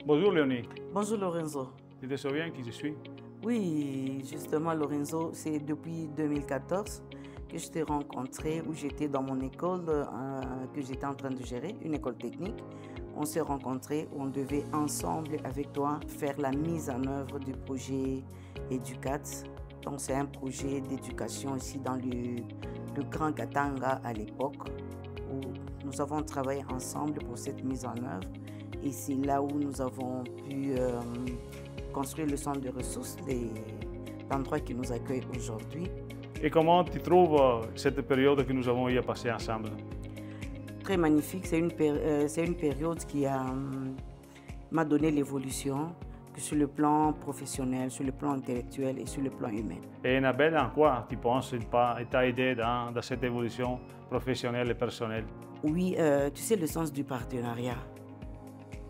Bonjour Léonie, Bonjour Lorenzo. tu te souviens qui je suis? Oui, justement Lorenzo, c'est depuis 2014 que je t'ai rencontré, où j'étais dans mon école que j'étais en train de gérer, une école technique. On s'est rencontrés, on devait ensemble avec toi faire la mise en œuvre du projet EduCat. Donc c'est un projet d'éducation ici dans le Grand Katanga à l'époque, où nous avons travaillé ensemble pour cette mise en œuvre. Et c'est là où nous avons pu construire le centre de ressources, l'endroit qui nous accueille aujourd'hui. Et comment tu trouves cette période que nous avons eu à passer ensemble? Très magnifique, c'est une période qui m'a donné l'évolution, que sur le plan professionnel, sur le plan intellectuel et sur le plan humain. Et Annabelle, en quoi tu penses t'a aidé dans cette évolution professionnelle et personnelle? Oui, tu sais, le sens du partenariat.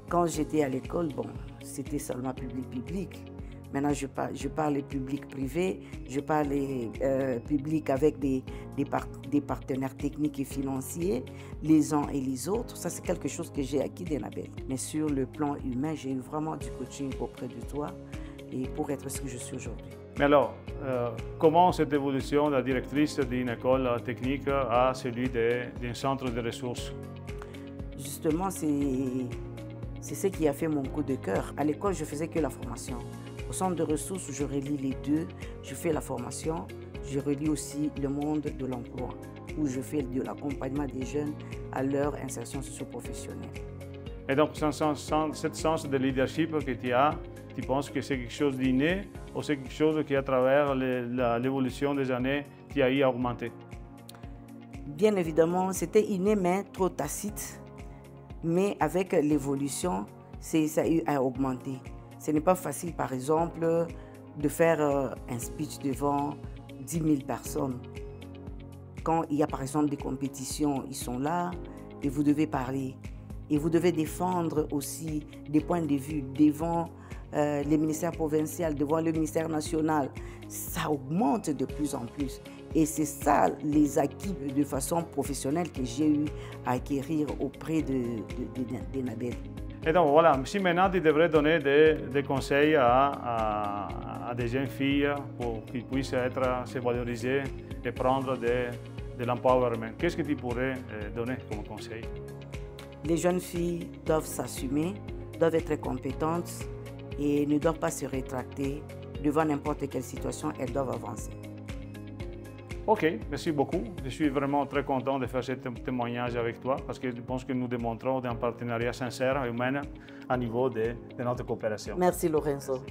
Quand j'étais à l'école, bon, c'était seulement public-public. Maintenant, je parle public-privé, je parle public avec des partenaires techniques et financiers, les uns et les autres. Ça, c'est quelque chose que j'ai acquis d'Annabelle. Mais sur le plan humain, j'ai eu vraiment du coaching auprès de toi et pour être ce que je suis aujourd'hui. Mais alors, comment cette évolution de la directrice d'une école technique à celui d'un centre de ressources? Justement, c'est ce qui a fait mon coup de cœur. À l'école, je faisais que la formation. Au centre de ressources, je relie les deux. Je fais la formation, je relie aussi le monde de l'emploi, où je fais de l'accompagnement des jeunes à leur insertion socio-professionnelle. Et donc, ce sens de leadership que tu as, tu penses que c'est quelque chose d'inné ou c'est quelque chose qui, à travers l'évolution des années, tu as eu à augmenter? Bien évidemment, c'était inné, mais trop tacite. Mais avec l'évolution, ça a eu à augmenter. Ce n'est pas facile, par exemple, de faire un speech devant 10 000 personnes. Quand il y a, par exemple, des compétitions, ils sont là et vous devez parler. Et vous devez défendre aussi des points de vue devant les ministères provinciaux, devant le ministère national. Ça augmente de plus en plus. Et c'est ça les acquis de façon professionnelle que j'ai eu à acquérir auprès d'Annabelle. Et donc voilà, si maintenant tu devrais donner des conseils à des jeunes filles pour qu'ils puissent se valoriser et prendre de l'empowerment, qu'est-ce que tu pourrais donner comme conseil? Les jeunes filles doivent s'assumer, doivent être compétentes et ne doivent pas se rétracter devant n'importe quelle situation, elles doivent avancer. Ok, merci beaucoup. Je suis vraiment très content de faire ce témoignage avec toi parce que je pense que nous démontrons un partenariat sincère et humain à niveau de notre coopération. Merci Lorenzo.